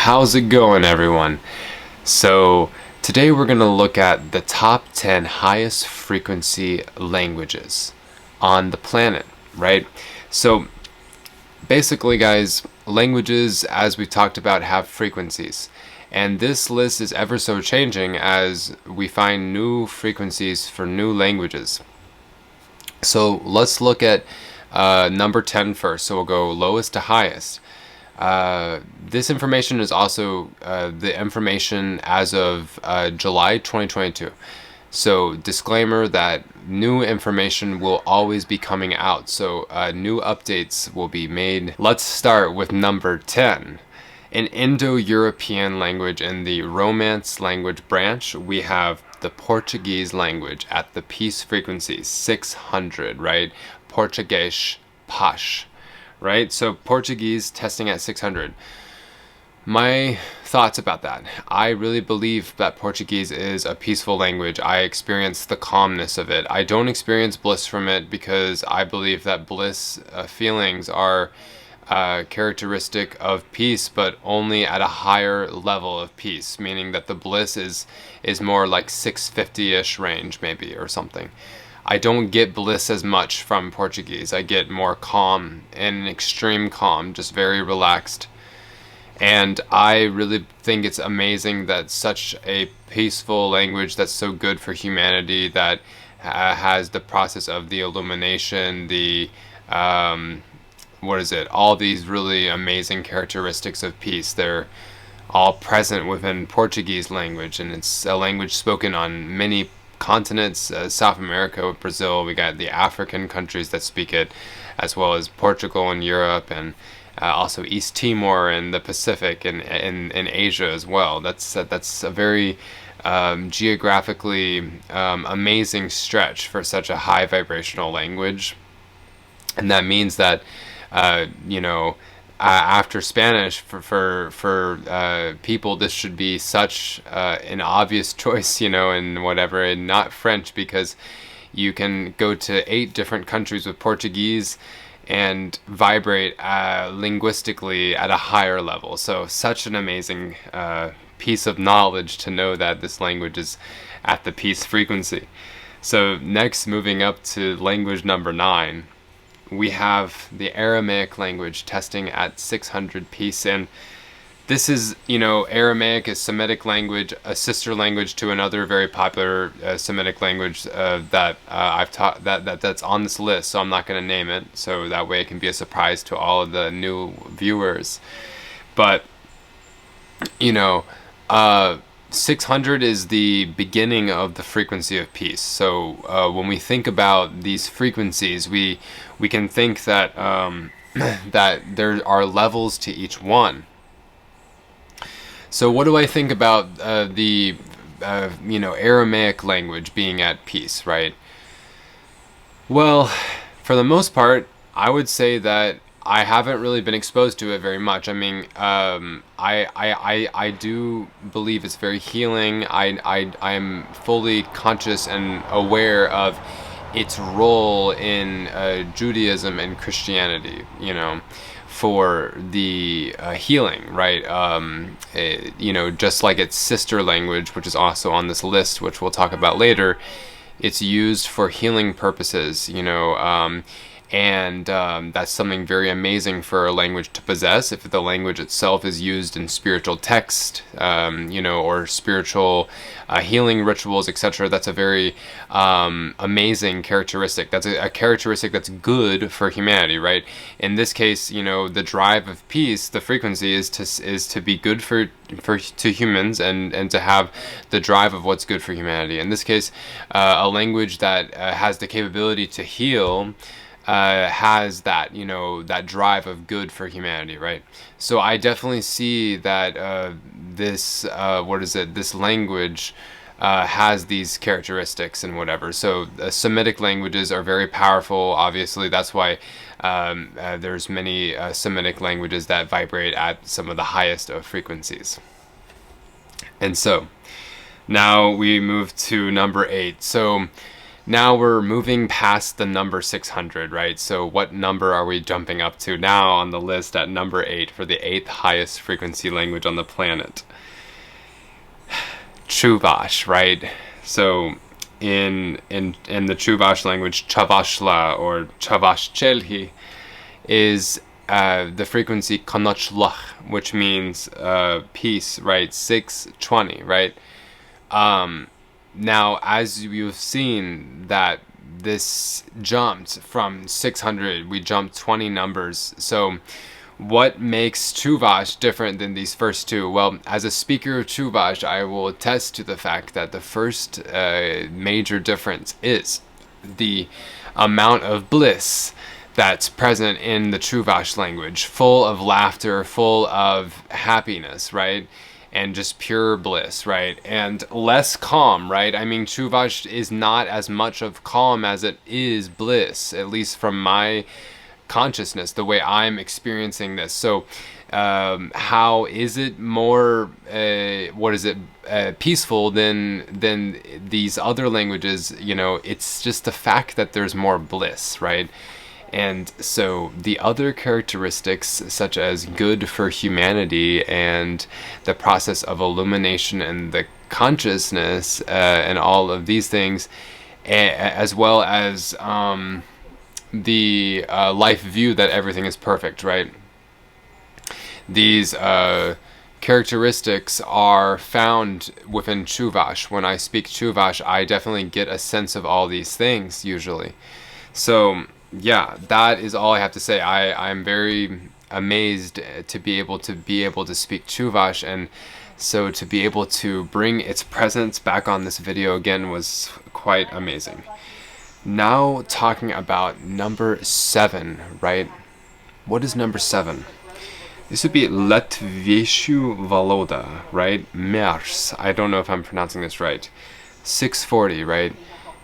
How's it going, everyone? So today we're going to look at the top 10 highest frequency languages on the planet, right? So basically, guys, languages, as we talked about, have frequencies. And this list is ever so changing as we find new frequencies for new languages. So let's look at number 10 first. So we'll go lowest to highest. This information is also the information as of July 2022. So disclaimer that new information will always be coming out. So new updates will be made. Let's start with number 10. In Indo-European language in the Romance language branch, we have the Portuguese language at the peace frequency 600, right? Português, Pash, right? So Portuguese testing at 600. My thoughts about that. I really believe that Portuguese is a peaceful language. I experience the calmness of it. I don't experience bliss from it because I believe that bliss feelings are characteristic of peace, but only at a higher level of peace, meaning that the bliss is more like 650-ish range maybe or something. I don't get bliss as much from Portuguese. I get more calm and extreme calm, just very relaxed. And I really think it's amazing that such a peaceful language that's so good for humanity, that has the process of the illumination, the all these really amazing characteristics of peace. They're all present within Portuguese language, and it's a language spoken on many continents. South America, Brazil, we got the African countries that speak it, as well as Portugal and Europe, and also East Timor and the Pacific, and in Asia as well. That's a very geographically amazing stretch for such a high vibrational language. And that means that after Spanish, for people, this should be such an obvious choice, and whatever, and not French, because you can go to 8 different countries with Portuguese and vibrate linguistically at a higher level. So such an amazing piece of knowledge to know that this language is at the peace frequency. So next, moving up to language number 9. We have the Aramaic language testing at 600 peace, and this is, Aramaic is Semitic language, a sister language to another very popular Semitic language that I've taught that's on this list. So I'm not going to name it, so that way it can be a surprise to all of the new viewers. But 600 is the beginning of the frequency of peace. So when we think about these frequencies, we can think that that there are levels to each one. So what do I think about the Aramaic language being at peace, right? Well, for the most part, I would say that I haven't really been exposed to it very much. I mean, I do believe it's very healing. I'm fully conscious and aware of its role in Judaism and Christianity, for the healing, right? Just like its sister language, which is also on this list, which we'll talk about later, it's used for healing purposes, and that's something very amazing for a language to possess. If the language itself is used in spiritual text, or spiritual healing rituals, etc., that's a very amazing characteristic. That's a characteristic that's good for humanity, right? In this case, the drive of peace, the frequency is to be good to humans, and to have the drive of what's good for humanity. In this case, a language that has the capability to heal has that, that drive of good for humanity, right? So I definitely see that this language has these characteristics and whatever. So Semitic languages are very powerful. Obviously, that's why there's many Semitic languages that vibrate at some of the highest of frequencies. And so now we move to number 8. So Now we're moving past the number 600, right? So what number are we jumping up to now on the list at number 8 for the 8th highest frequency language on the planet? Chuvash, right? So in the Chuvash language, Chavashla or Chavashchelhi is the frequency Konochlach, which means peace, right? 620, right? Now, as you've seen that this jumped from 600, we jumped 20 numbers. So what makes Chuvash different than these first two? Well, as a speaker of Chuvash, I will attest to the fact that the first major difference is the amount of bliss that's present in the Chuvash language, full of laughter, full of happiness, right? And just pure bliss, right? And less calm, right? I mean, Chuvash is not as much of calm as it is bliss, at least from my consciousness, the way I'm experiencing this. So how is it more peaceful than these other languages? You know, it's just the fact that there's more bliss, right? And so the other characteristics, such as good for humanity and the process of illumination and the consciousness and all of these things, as well as the life view that everything is perfect, right? These characteristics are found within Chuvash. When I speak Chuvash, I definitely get a sense of all these things usually. So yeah, that is all I have to say. I'm very amazed to be able to speak Chuvash, and so to be able to bring its presence back on this video again was quite amazing. Now talking about number 7, right? What is number 7? This would be Latvieshu Valoda, right? Mers. I don't know if I'm pronouncing this right. 640, right?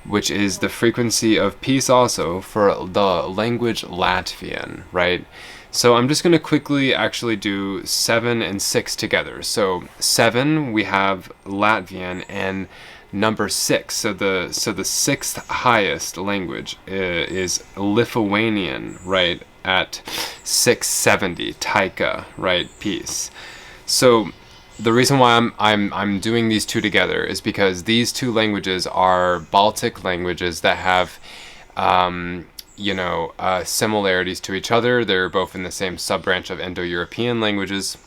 Which is the frequency of peace also for the language Latvian, right? So I'm just going to quickly actually do 7 and 6 together. So 7, we have Latvian, and number 6. So the 6th highest language is Lithuanian, right? At 670, Taika, right? Peace. So the reason why I'm doing these two together is because these two languages are Baltic languages that have similarities to each other. They're both in the same sub-branch of Indo-European languages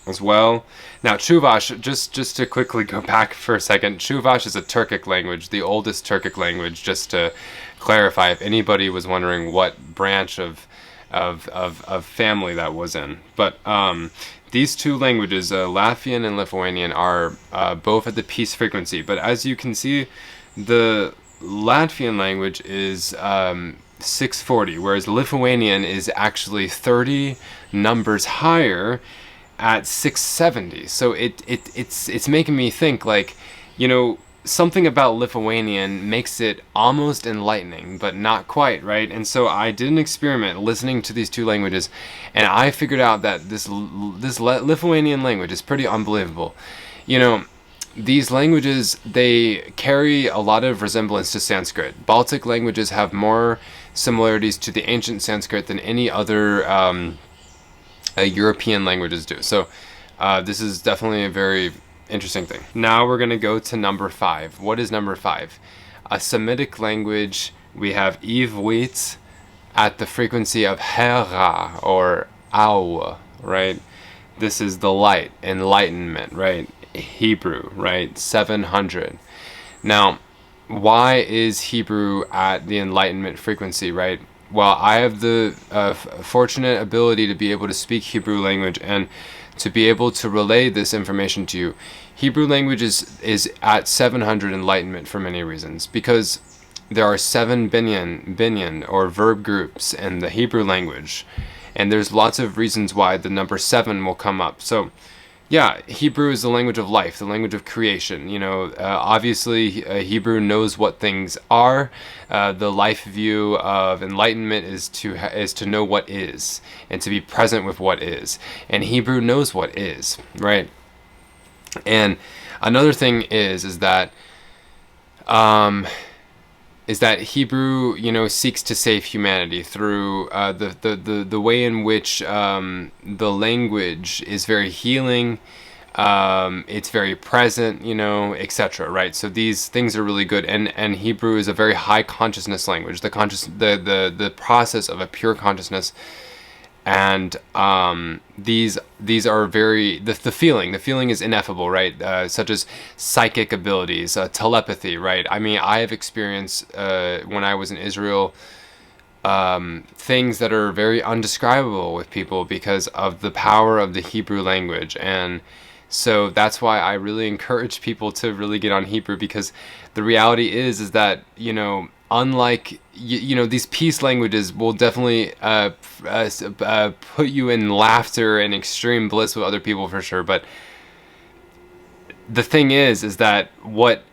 as well. Now Chuvash, just to quickly go back for a second, Chuvash is a Turkic language, the oldest Turkic language, just to clarify if anybody was wondering what branch of family that was in. But these two languages, Latvian and Lithuanian, are both at the peace frequency. But as you can see, the Latvian language is 640, whereas Lithuanian is actually 30 numbers higher at 670. So it's making me think, like, you know, something about Lithuanian makes it almost enlightening, but not quite, right? And so I did an experiment listening to these two languages, and I figured out that this Lithuanian language is pretty unbelievable. You know, these languages, they carry a lot of resemblance to Sanskrit. Baltic languages have more similarities to the ancient Sanskrit than any other European languages do. So this is definitely a very interesting thing. Now we're going to go to number 5. What is number 5? A Semitic language. We have Ivrit at the frequency of Hera or Au, right? This is the light, enlightenment, right? Hebrew, right? 700. Now, why is Hebrew at the enlightenment frequency, right? Well, I have the fortunate ability to be able to speak Hebrew language and to be able to relay this information to you. Hebrew language is at 700 enlightenment for many reasons, because there are 7 binyan or verb groups in the Hebrew language, and there's lots of reasons why the number 7 will come up. So yeah, Hebrew is the language of life, the language of creation. You know, obviously Hebrew knows what things are. The life view of enlightenment is to know what is and to be present with what is. And Hebrew knows what is, right? And another thing is that is that Hebrew, seeks to save humanity through the way in which the language is very healing. It's very present, etc. Right? So these things are really good, and Hebrew is a very high consciousness language. The process of a pure consciousness, and these are very the feeling is ineffable, right? Such as psychic abilities, telepathy, right? I mean, I have experienced when I was in Israel things that are very undescribable with people because of the power of the Hebrew language. And so that's why I really encourage people to really get on Hebrew, because the reality is that, unlike, these peace languages will definitely put you in laughter and extreme bliss with other people for sure. But the thing is that what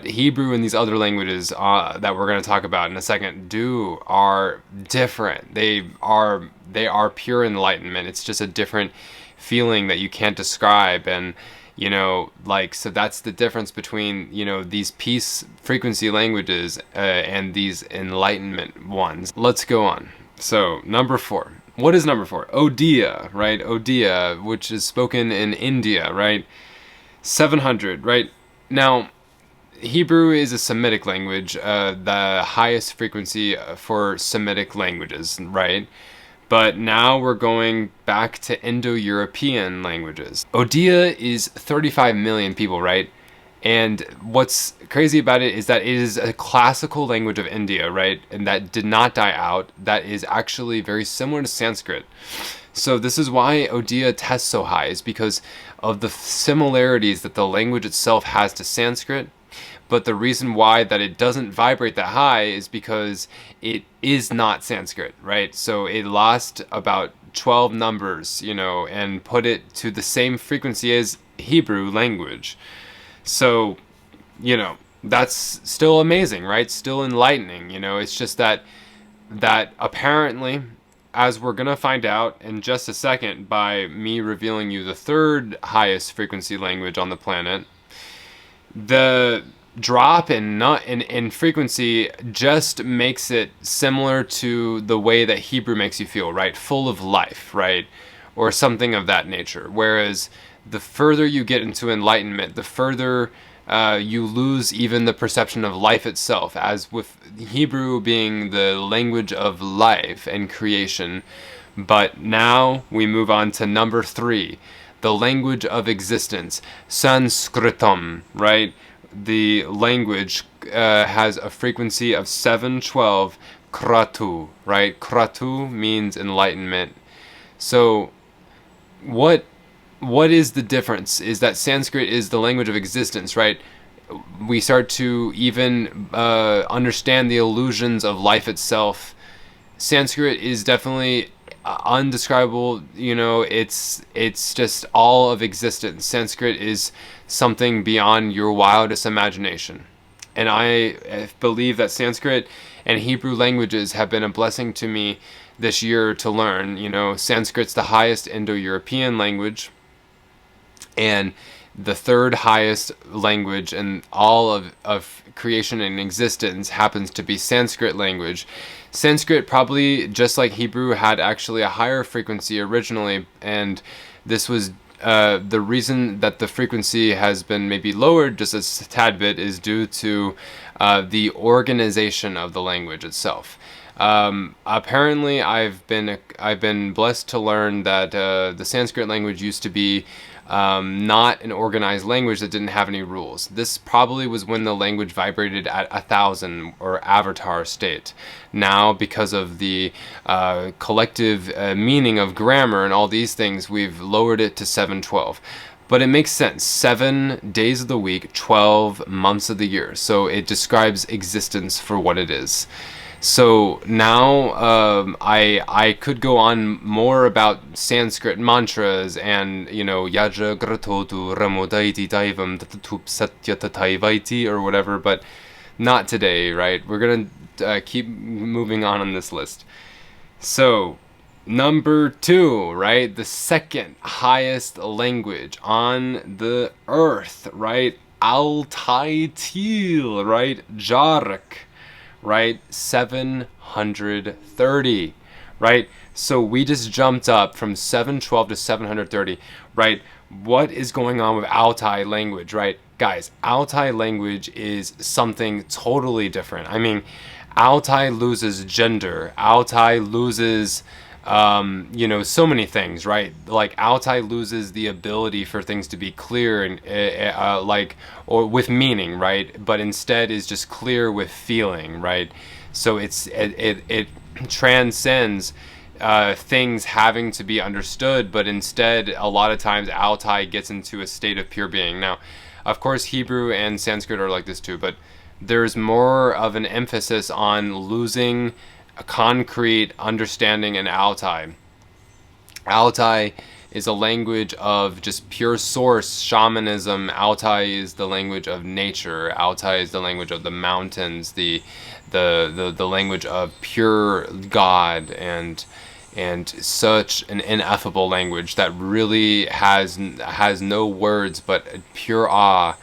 Hebrew and these other languages that we're going to talk about in a second do are different. They are pure enlightenment. It's just a different feeling that you can't describe. And so that's the difference between these peace frequency languages and these enlightenment ones. Let's go on. So number 4. What is number 4? Odia, right? Odia, which is spoken in India, right? 700, right? Now, Hebrew is a Semitic language, the highest frequency for Semitic languages, right? But now we're going back to Indo-European languages. Odia is 35 million people, right? And what's crazy about it is that it is a classical language of India, right? And that did not die out. That is actually very similar to Sanskrit. So this is why Odia tests so high, is because of the similarities that the language itself has to Sanskrit. But the reason why that it doesn't vibrate that high is because it is not Sanskrit, right? So it lost about 12 numbers, and put it to the same frequency as Hebrew language. So, that's still amazing, right? Still enlightening, It's just that apparently, as we're going to find out in just a second by me revealing you the third highest frequency language on the planet, the drop in frequency just makes it similar to the way that Hebrew makes you feel, right? Full of life, right? Or something of that nature. Whereas the further you get into enlightenment, the further you lose even the perception of life itself, as with Hebrew being the language of life and creation. But now we move on to number 3, the language of existence, Sanskritam, right? The language has a frequency of 712 kratu, right? Kratu means enlightenment. So what is the difference? Is that Sanskrit is the language of existence, right? We start to even understand the illusions of life itself. Sanskrit is definitely undescribable, it's just all of existence. Sanskrit is something beyond your wildest imagination. And I believe that Sanskrit and Hebrew languages have been a blessing to me this year to learn. Sanskrit's the highest Indo-European language, and the third highest language in all of creation and existence happens to be Sanskrit language. Sanskrit, probably just like Hebrew, had actually a higher frequency originally, and this was the reason that the frequency has been maybe lowered just a tad bit is due to the organization of the language itself. Apparently, I've been blessed to learn that the Sanskrit language used to be not an organized language that didn't have any rules. This probably was when the language vibrated at 1,000 or avatar state. Now, because of the collective meaning of grammar and all these things, we've lowered it to 712. But it makes sense. 7 days of the week, 12 months of the year. So it describes existence for what it is. So now I could go on more about Sanskrit mantras and, Yaja Gratotu Ramodaiti Daivam Tatup Satya Tataivaiti or whatever, but not today, right? We're going to keep moving on this list. So, number 2, right? The second highest language on the earth, right? Altai Til, right? Jark. right? 730, right? So we just jumped up from 712 to 730, right? What is going on with Altai language, right? Guys, Altai language is something totally different. I mean, Altai loses gender. Altai loses, so many things, right? Like Altai loses the ability for things to be clear and or with meaning, right? But instead is just clear with feeling, right? So it transcends things having to be understood, but instead a lot of times Altai gets into a state of pure being. Now, of course, Hebrew and Sanskrit are like this too, but there's more of an emphasis on losing a concrete understanding in Altai. Altai is a language of just pure source shamanism. Altai is the language of nature. Altai is the language of the mountains, the language of pure God, and such an ineffable language that really has no words but pure awe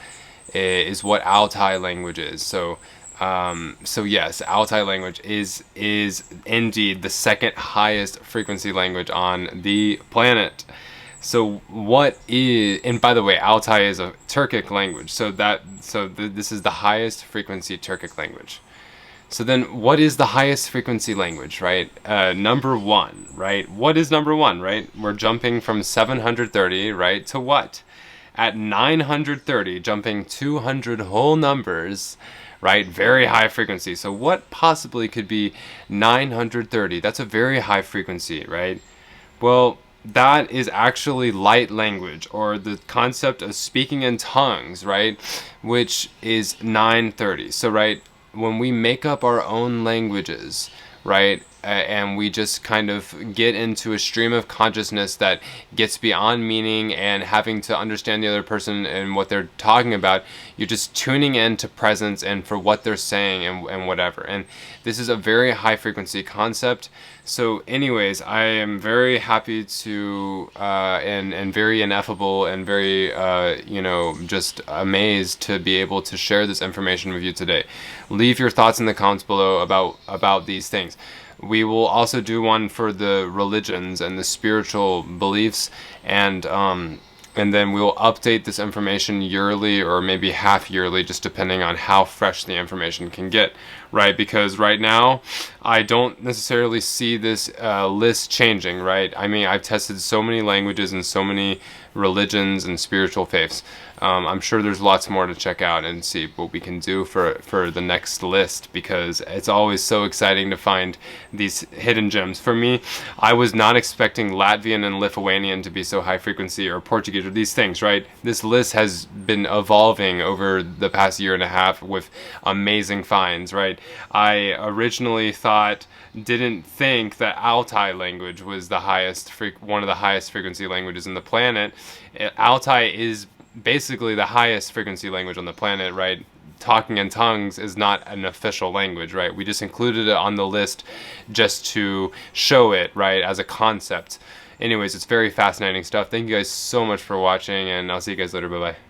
is what Altai language is. So yes, Altai language is indeed the second highest frequency language on the planet. So what is, and by the way, Altai is a Turkic language. This is the highest frequency Turkic language. So then what is the highest frequency language, right? Number one, right? What is number one, right? We're jumping from 730, right, to what? At 930, jumping 200 whole numbers, right? Very high frequency. So what possibly could be 930? That's a very high frequency, right? Well, that is actually light language, or the concept of speaking in tongues, right? Which is 930. So, right, when we make up our own languages, right, and we just kind of get into a stream of consciousness that gets beyond meaning and having to understand the other person and what they're talking about, you're just tuning into presence and for what they're saying and whatever. And this is a very high frequency concept. So anyways, I am very happy to and very ineffable and very just amazed to be able to share this information with you today. Leave your thoughts in the comments below about these things. We will also do one for the religions and the spiritual beliefs, and then we will update this information yearly or maybe half yearly, just depending on how fresh the information can get, right? Because right now, I don't necessarily see this list changing, right? I mean, I've tested so many languages and so many religions and spiritual faiths. I'm sure there's lots more to check out and see what we can do for the next list, because it's always so exciting to find these hidden gems. For me, I was not expecting Latvian and Lithuanian to be so high frequency, or Portuguese, or these things, right? This list has been evolving over the past year and a half with amazing finds, right? I originally didn't think that Altai language was the highest, one of the highest frequency languages on the planet. Altai is basically the highest frequency language on the planet, right? Talking in tongues is not an official language, right? We just included it on the list just to show it, right, as a concept. Anyways, it's very fascinating stuff. Thank you guys so much for watching, and I'll see you guys later. Bye-bye.